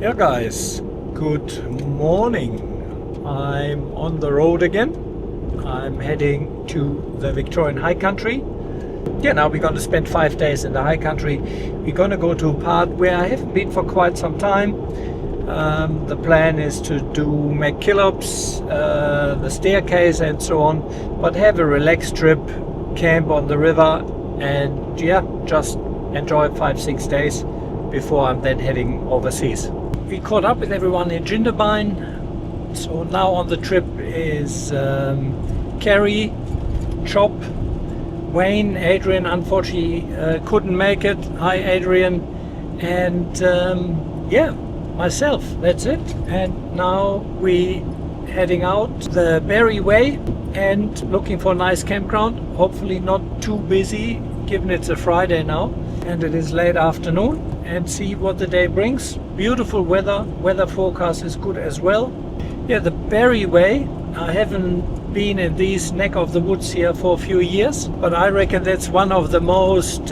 Yeah guys, good morning. I'm on the road again. I'm heading to the Victorian High Country. Yeah, now we're going to spend 5 days in the High Country. We're going to go to a part where I haven't been for quite some time. The plan is to do McKillops, the staircase and so on, but have a relaxed trip, camp on the river, and yeah, just enjoy 5-6 days before I'm then heading overseas. We caught up with everyone in Jindabyne, so now on the trip is Kerry, Chop, Wayne, Adrian unfortunately couldn't make it. Hi Adrian. And yeah, myself, that's it. And now we heading out the Berry Way and looking for a nice campground, hopefully not too busy given it's a Friday now and it is late afternoon, and see what the day brings. Beautiful weather forecast is good as well. Yeah, the Berry Way, I haven't been in these neck of the woods here for a few years, but I reckon that's one of the most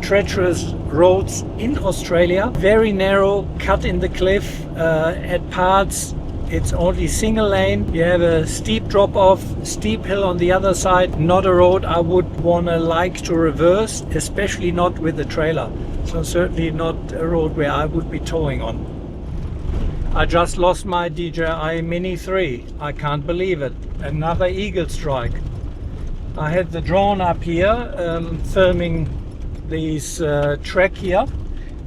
treacherous roads in Australia. Very narrow, cut in the cliff. At parts it's only single lane. You have a steep drop off, steep hill on the other side. Not a road I would like to reverse, especially not with a trailer. So certainly not a road where I would be towing on. I just lost my DJI Mini 3. I can't believe it. Another eagle strike. I had the drone up here filming this track here,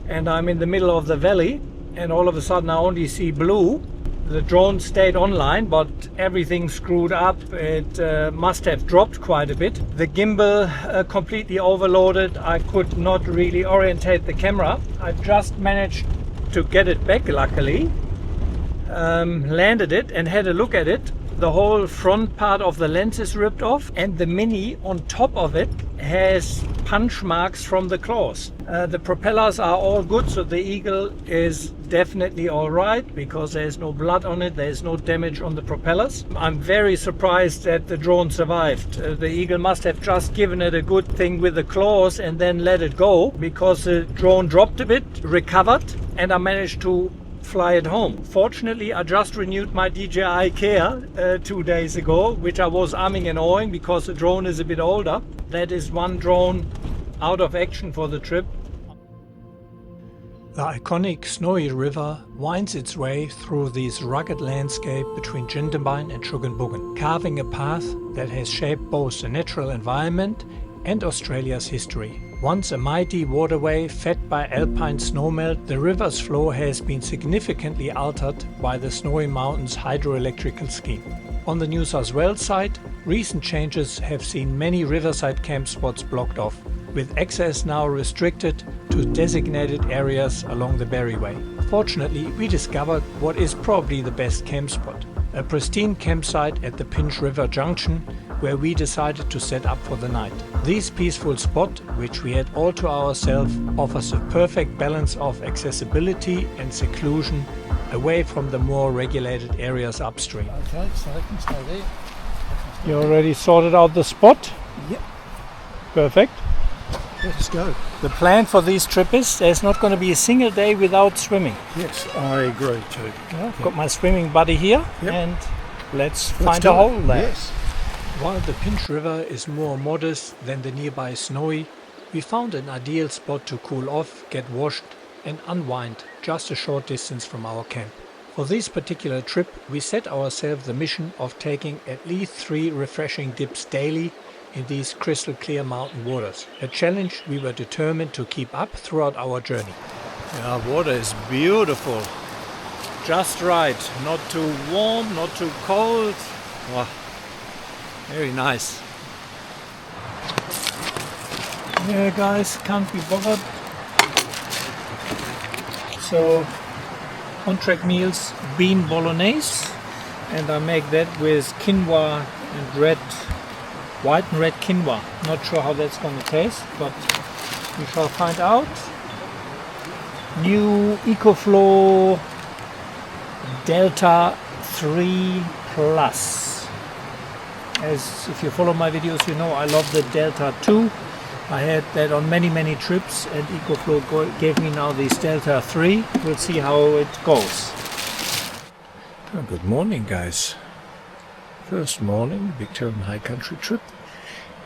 and I'm in the middle of the valley, and all of a sudden I only see blue. The drone stayed online, but everything screwed up. It must have dropped quite a bit. The gimbal completely overloaded. I could not really orientate the camera. I just managed to get it back, luckily. Landed it and had a look at it. The whole front part of the lens is ripped off, and the Mini on top of it has punch marks from the claws. The propellers are all good, so the Eagle is definitely all right because there's no blood on it, there's no damage on the propellers. I'm very surprised that the drone survived. The Eagle must have just given it a good thing with the claws and then let it go, because the drone dropped a bit, recovered, and I managed to fly it home. Fortunately, I just renewed my DJI Care 2 days ago, which I was umming and ahhing because the drone is a bit older. That is one drone out of action for the trip. The iconic snowy river winds its way through this rugged landscape between Jindabyne and Suggan Buggan, carving a path that has shaped both the natural environment and Australia's history. Once a mighty waterway fed by alpine snowmelt, the river's flow has been significantly altered by the Snowy Mountains hydroelectrical scheme. On the New South Wales side, recent changes have seen many riverside camp spots blocked off, with access now restricted to designated areas along the Berry Way. Fortunately, we discovered what is probably the best camp spot, a pristine campsite at the Pinch River Junction, where we decided to set up for the night. This peaceful spot, which we had all to ourselves, offers a perfect balance of accessibility and seclusion away from the more regulated areas upstream. Okay, so they can stay there. You already sorted out the spot? Yep. Perfect. Let's go. The plan for this trip is there's not going to be a single day without swimming. Yes, I agree too. Yeah, I've got my swimming buddy here, and let's find do a it. hole there. Yes. While the Pinch River is more modest than the nearby Snowy, we found an ideal spot to cool off, get washed and unwind just a short distance from our camp. For this particular trip, we set ourselves the mission of taking at least 3 refreshing dips daily in these crystal clear mountain waters. A challenge we were determined to keep up throughout our journey. Yeah, water is beautiful. Just right. Not too warm, not too cold. Wow. Very nice. Yeah guys, can't be bothered. So on-track meals, bean bolognese, and I make that with quinoa and white and red quinoa. Not sure how that's going to taste, but we shall find out. New EcoFlow Delta 3 Plus. As if you follow my videos, you know I love the Delta 2. I had that on many trips, and EcoFlow gave me now this Delta 3. We'll see how it goes. Good morning, guys. First morning Victorian High Country trip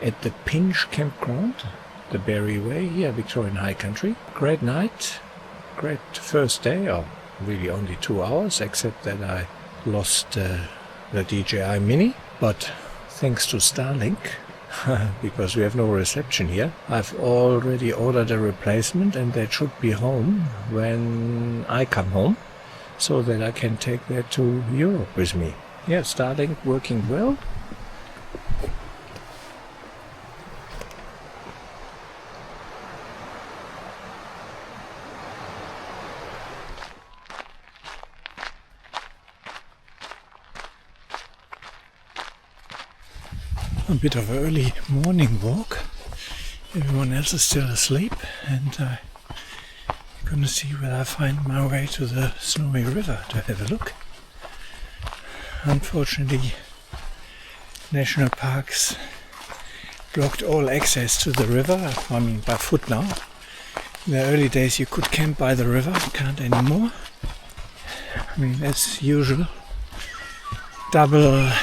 at the Pinch Campground, the Berry Way here, Victorian High Country. Great night, great first day, or really only 2 hours, except that I lost the DJI Mini, but thanks to Starlink, because we have no reception here, I've already ordered a replacement, and that should be home when I come home, so that I can take that to Europe with me. Yeah, Starlink working well. A bit of an early morning walk. Everyone else is still asleep, and I'm gonna see whether I find my way to the snowy river to have a look. Unfortunately, national parks blocked all access to the river. I mean, by foot now. In the early days you could camp by the river, can't anymore. I mean, as usual, double-sided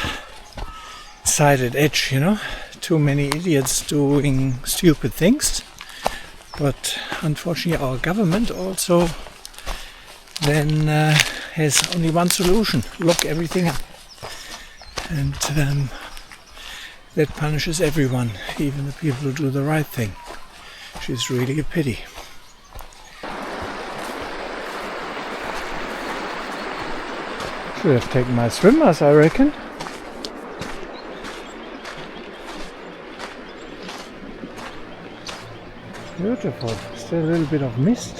edge, you know. Too many idiots doing stupid things. But unfortunately our government also then has only one solution: lock everything up. And that punishes everyone, even the people who do the right thing, which is really a pity. Should have taken my swimmers, I reckon. Beautiful. Still a little bit of mist.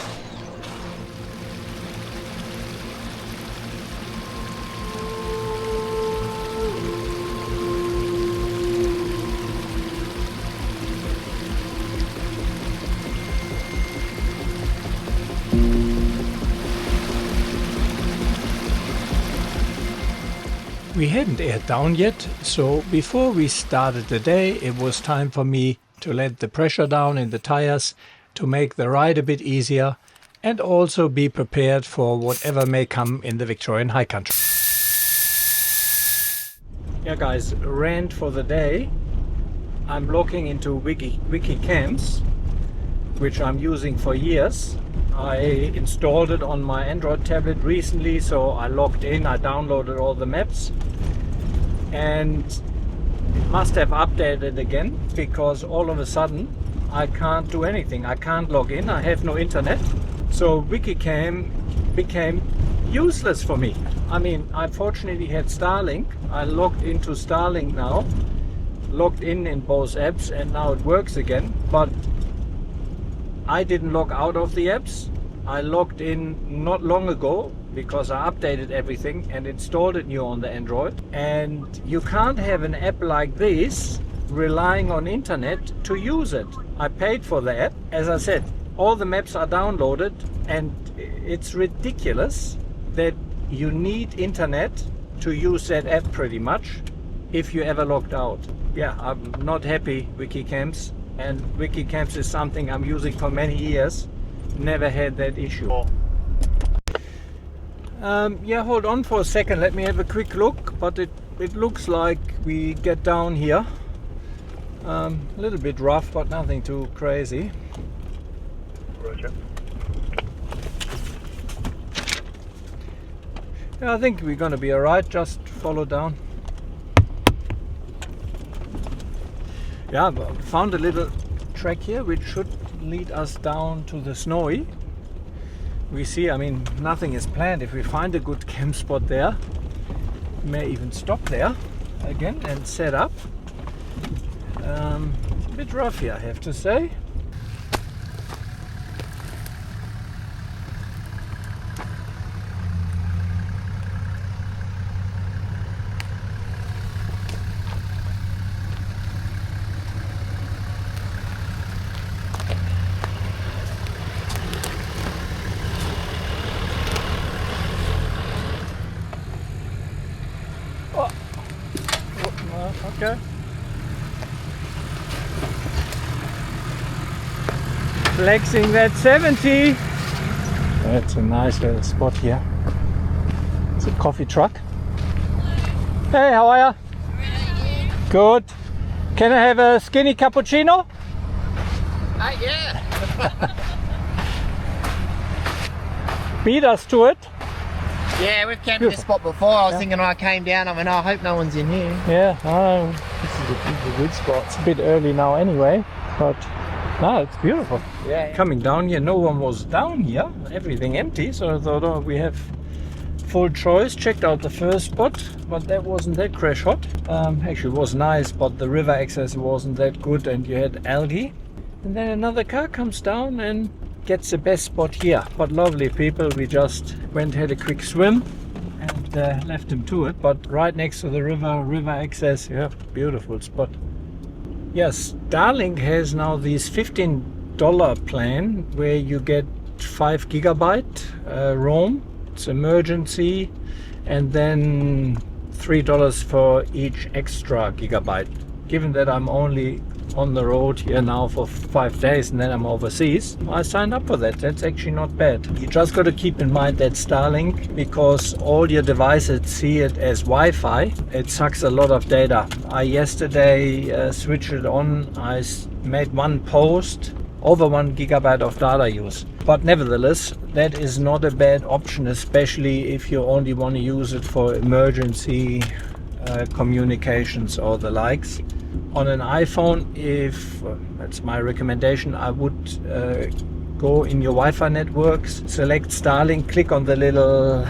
We hadn't aired down yet, so before we started the day, it was time for me to let the pressure down in the tires to make the ride a bit easier and also be prepared for whatever may come in the Victorian High Country. Yeah guys, rant for the day. I'm logging into Wiki Camps, which I'm using for years. I installed it on my Android tablet recently, so I logged in, I downloaded all the maps, and it must have updated again, because all of a sudden I can't do anything. I can't log in, I have no internet, so Wikicam became useless for me. I mean, I fortunately had Starlink. I logged into Starlink now, logged in both apps, and now it works again, but I didn't log out of the apps. I logged in not long ago because I updated everything and installed it new on the Android. And you can't have an app like this relying on internet to use it. I paid for the app. As I said, all the maps are downloaded, and it's ridiculous that you need internet to use that app pretty much if you ever logged out. Yeah, I'm not happy, Wikicamps. And Wikicamps is something I'm using for many years. Never had that issue. Yeah, hold on for a second. Let me have a quick look. But it looks like we get down here. A little bit rough, but nothing too crazy. Roger. Yeah, I think we're gonna be alright. Just follow down. Yeah, found a little track here which should lead us down to the snowy. We see, I mean, nothing is planned. If we find a good camp spot there, we may even stop there again and set up. It's a bit rough here, I have to say. Okay. Flexing that 70. That's a nice little spot here. It's a coffee truck. Hey, how are you? Good. Can I have a skinny cappuccino? Yeah. Beat us to it. Yeah, we've camped at this spot before. I was thinking when I came down, I went, oh, I hope no one's in here. Yeah, this is a good spot. It's a bit early now anyway, but no, it's beautiful. Yeah. Coming down here, no one was down here. Everything empty, so I thought, oh, we have full choice. Checked out the first spot, but that wasn't that crash hot. Actually, it was nice, but the river access wasn't that good, and you had algae. And then another car comes down and gets the best spot here. But lovely people, we just went, had a quick swim and left him to it. But right next to the river access, yeah, beautiful spot. Yes, Starlink has now this $15 plan where you get 5 GB roam. It's emergency, and then $3 for each extra gigabyte. Given that I'm only on the road here now for 5 days and then I'm overseas, I signed up for that. That's actually not bad. You just got to keep in mind that Starlink, because all your devices see it as Wi-Fi, it sucks a lot of data. I yesterday switched it on. I made one post, over 1 GB of data use. But nevertheless, that is not a bad option, especially if you only want to use it for emergency communications or the likes. On an iPhone, if that's my recommendation, I would go in your Wi-Fi networks, select Starlink, click on the little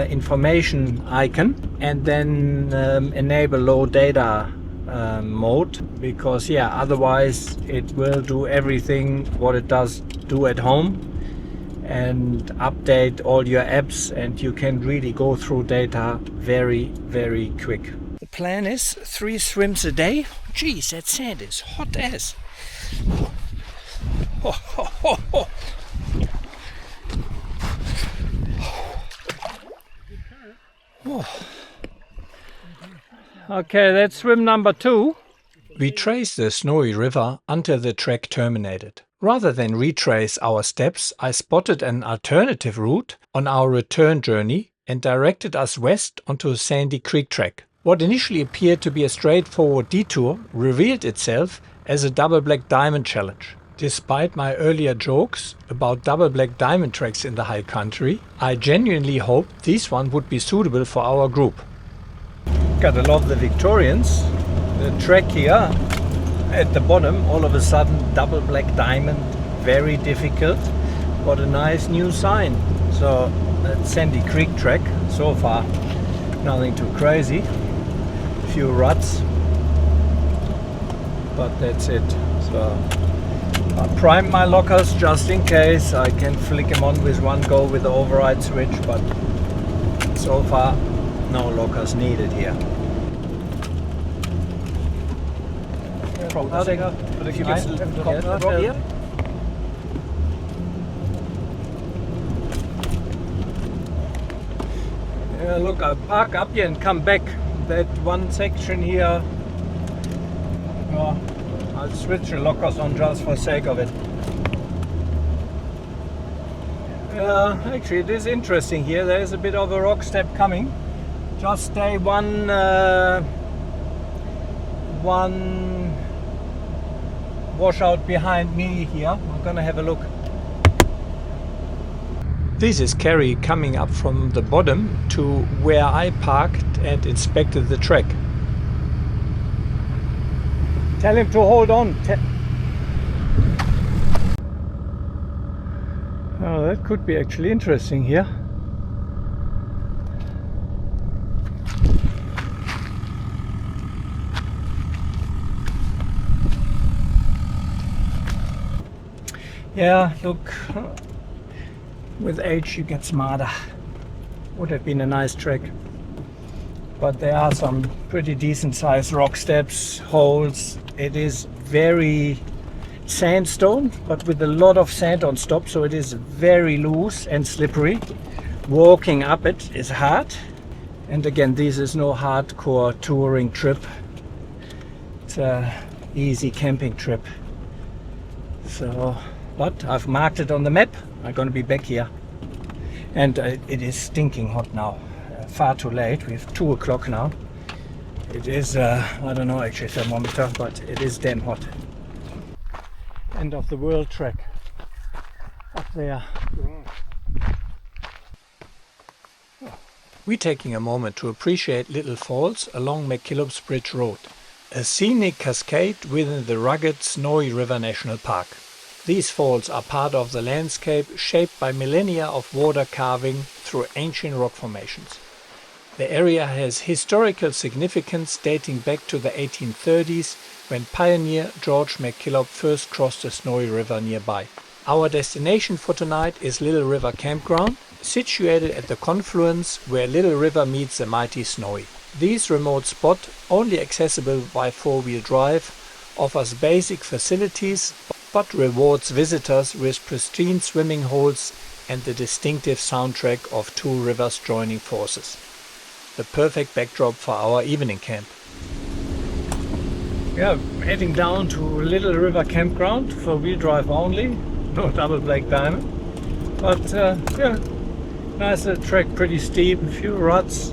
information icon, and then enable low data mode, because yeah, otherwise it will do everything what it does do at home and update all your apps, and you can really go through data very, very quick. The plan is 3 swims a day. Geez, that sand is hot as. Okay, that's swim number 2. We traced the snowy river until the trek terminated. Rather than retrace our steps, I spotted an alternative route on our return journey and directed us west onto a Sandy Creek track. What initially appeared to be a straightforward detour revealed itself as a double black diamond challenge. Despite my earlier jokes about double black diamond tracks in the high country, I genuinely hoped this one would be suitable for our group. Gotta love the Victorians. The track here at the bottom, all of a sudden double black diamond, very difficult, but a nice new sign. So that Sandy Creek track, so far nothing too crazy, few ruts, but that's it. So I primed my lockers just in case. I can flick them on with one go with the override switch, but so far no lockers needed here. Yeah, look, I'll park up here and come back. That one section here, I'll switch the lockers on just for sake of it. Actually, it is interesting here. There is a bit of a rock step coming. Just stay one washout behind me here. I'm gonna have a look. This is Kerry coming up from the bottom to where I parked and inspected the track. Tell him to hold on. Oh, that could be actually interesting here. Yeah, look, with age you get smarter. Would have been a nice track, but there are some pretty decent sized rock steps, holes. It is very sandstone, but with a lot of sand on top, so it is very loose and slippery. Walking up it is hard, and again, this is no hardcore touring trip. It's a easy camping trip. So but I've marked it on the map. I'm going to be back here. And it is stinking hot now. Far too late. We have 2 o'clock now. It is, I don't know actually thermometer, but it is damn hot. End of the world track. Up there. We're taking a moment to appreciate Little Falls along McKillop's Bridge Road, a scenic cascade within the rugged Snowy River National Park. These falls are part of the landscape shaped by millennia of water carving through ancient rock formations. The area has historical significance dating back to the 1830s when pioneer George McKillop first crossed the Snowy River nearby. Our destination for tonight is Little River Campground, situated at the confluence where Little River meets the mighty Snowy. This remote spot, only accessible by 4-wheel drive, offers basic facilities but rewards visitors with pristine swimming holes and the distinctive soundtrack of 2 rivers joining forces. The perfect backdrop for our evening camp. Yeah, heading down to Little River Campground, 4-wheel drive only, no double black diamond. But yeah, nice track, pretty steep, a few ruts,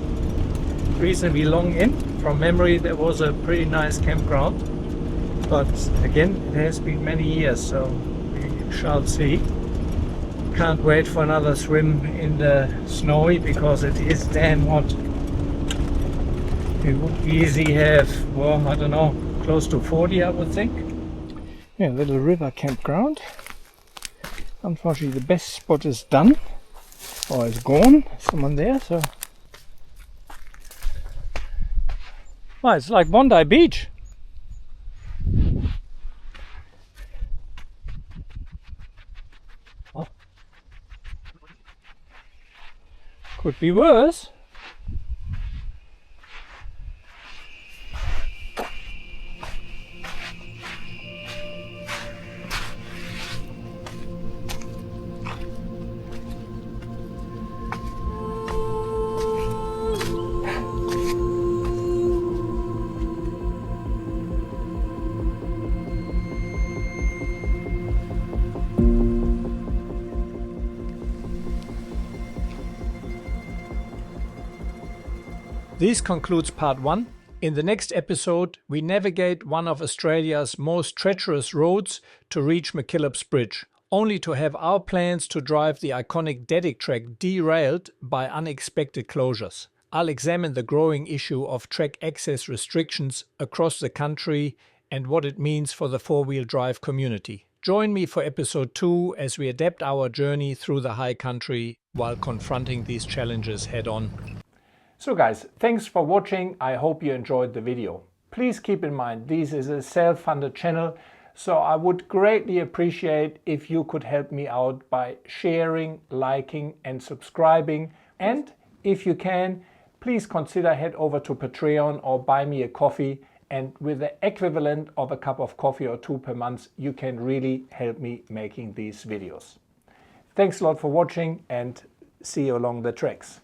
reasonably long in. From memory there was a pretty nice campground, but again it has been many years, so we shall see. Can't wait for another swim in the Snowy because it is damn hot. We would easily have, well, I don't know, close to 40 I would think. Yeah, Little River Campground. Unfortunately the best spot is done, or is gone, someone there, so. Well, it's like Bondi Beach. Oh. Could be worse. This concludes part 1. In the next episode, we navigate one of Australia's most treacherous roads to reach McKillop's Bridge, only to have our plans to drive the iconic Dedic track derailed by unexpected closures. I'll examine the growing issue of track access restrictions across the country and what it means for the 4-wheel drive community. Join me for episode 2 as we adapt our journey through the high country while confronting these challenges head on. So guys, thanks for watching. I hope you enjoyed the video. Please keep in mind this is a self-funded channel, so I would greatly appreciate if you could help me out by sharing, liking and subscribing. And if you can, please consider head over to Patreon or buy me a coffee, and with the equivalent of a cup of coffee or 2 per month, you can really help me making these videos. Thanks a lot for watching and see you along the tracks.